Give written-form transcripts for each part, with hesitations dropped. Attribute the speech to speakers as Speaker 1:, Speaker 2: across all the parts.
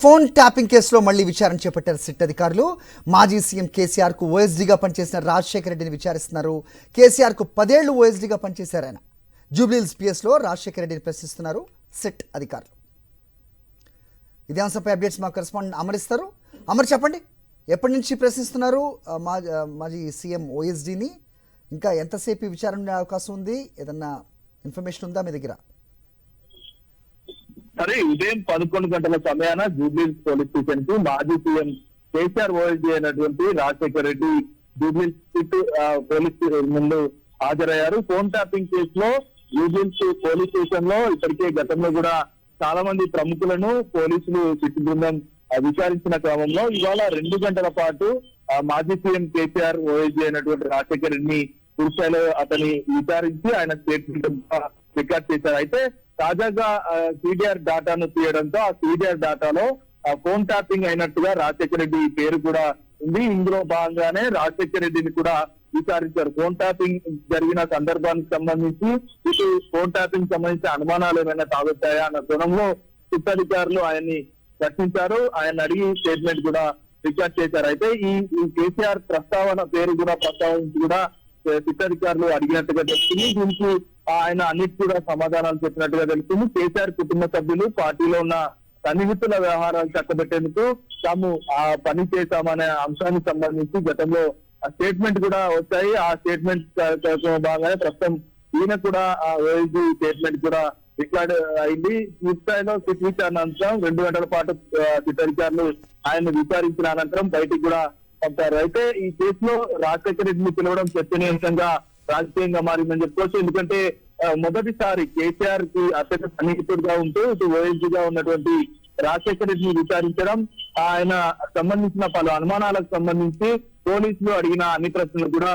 Speaker 1: Phone tapping కేసులో మళ్లీ విచారణ చేపట్టారు సిట్ అధికారులు. మాజీ సీఎం కేసీఆర్ కు ఓఎస్డీగా పనిచేసిన రాజశేఖర రెడ్డిని విచారిస్తున్నారు. కేసీఆర్ కు 10 ఏళ్లు ఓఎస్డీగా పనిచేశారు ఆయన. జూబ్లీహిల్స్ పిఎస్లో రాజశేఖర రెడ్డిని ప్రశ్నిస్తున్నారు సిట్ అధికారులు. ఇదే అంశంపై అప్డేట్స్ మా కరెస్పాండెంట్ అమర్ ఇస్తారు. అమర్, చెప్పండి, ఎప్పటి నుంచి ప్రశ్నిస్తున్నారు మాజీ సీఎం ఓఎస్డీని? ఇంకా ఎంతసేపు విచారణ ఉండే అవకాశం ఉంది? ఏదన్నా ఇన్ఫర్మేషన్ ఉందా మీ దగ్గర?
Speaker 2: సరే, ఉదయం 11 గంటల సమయాన జూబ్లీహిల్స్ పోలీస్ స్టేషన్ కు మాజీ సీఎం కేసీఆర్ ఓఎస్డీ అయినటువంటి రాజశేఖర రెడ్డి జూబ్లీహిల్స్ సిట్ పోలీస్ ముందు హాజరయ్యారు. ఫోన్ ట్యాపింగ్ కేసులో జూబ్లీహిల్స్ పోలీస్ స్టేషన్ లో ఇప్పటికే గతంలో కూడా చాలా మంది ప్రముఖులను పోలీసులు సిట్ బృందం విచారించిన క్రమంలో ఇవాళ 2 గంటల పాటు మాజీ సీఎం కేసీఆర్ ఓఎస్డీ అయినటువంటి రాజశేఖర రెడ్డిని పూర్తిస్థాయిలో అతని విచారించి ఆయన స్టేట్మెంట్ రికార్డ్ చేశారు. అయితే తాజాగా సిడిఆర్ డాటాను తీయడంతో ఆ సిడిఆర్ డాటాలో ఫోన్ ట్యాపింగ్ అయినట్టుగా రాజశేఖర రెడ్డి పేరు కూడా ఉంది. ఇందులో భాగంగానే రాజశేఖర రెడ్డిని కూడా విచారించారు. ఫోన్ ట్యాపింగ్ జరిగిన సందర్భానికి సంబంధించి ఇటు ఫోన్ ట్యాపింగ్ సంబంధించిన అనుమానాలు ఏమైనా తాగొచ్చాయా అన్న కోణంలో సిట్ అధికారులు ఆయన్ని ప్రశ్నించారు. ఆయన అడిగి స్టేట్మెంట్ కూడా రికార్డ్ చేశారు. అయితే ఈ కేసీఆర్ ప్రస్తావన పేరు కూడా ప్రస్తావించి కూడా సిట్ అధికారులు అడిగినట్టుగా తెలుస్తుంది. దీనికి ఆయన అన్నిటి కూడా సమాధానాలు చెప్పినట్టుగా తెలుస్తుంది. కేసీఆర్ కుటుంబ సభ్యులు పార్టీలో ఉన్న సన్నిహితుల వ్యవహారాలు చక్కబెట్టేందుకు తాము ఆ పని చేశామనే అంశానికి సంబంధించి గతంలో స్టేట్మెంట్ కూడా వచ్చాయి. ఆ స్టేట్మెంట్ భాగంగానే ప్రస్తుతం ఈయన కూడా ఓఎస్డీ స్టేట్మెంట్ కూడా రికార్డ్ అయింది. పూర్తిస్థాయిలో సిట్ విచారణ అనంతరం 2 గంటల పాటు సిట్ అధికారులు ఆయన విచారించిన అనంతరం బయటికి కూడా పంపారు. అయితే ఈ కేసులో రాజశేఖర రెడ్డిని పిలవడం చర్చనీయాంశంగా రాజకీయంగా మారిందని చెప్పుకోవచ్చు. ఎందుకంటే మొదటిసారి కేసీఆర్ కి అత్యంత సన్నిహితుడిగా ఉంటూ ఇటు ఓఎస్డీగా ఉన్నటువంటి రాజశేఖర రెడ్డిని విచారించడం, ఆయన సంబంధించిన పలు అనుమానాలకు సంబంధించి పోలీసులు అడిగిన అన్ని ప్రశ్నలు కూడా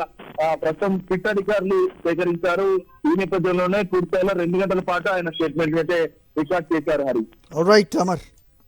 Speaker 2: ప్రస్తుతం సిట్ అధికారులు సేకరించారు. ఈ నేపథ్యంలోనే పూర్తిస్థాయిలో 2 గంటల పాటు ఆయన స్టేట్మెంట్ అయితే రికార్డ్ చేశారు. Hari,
Speaker 1: all right Amar.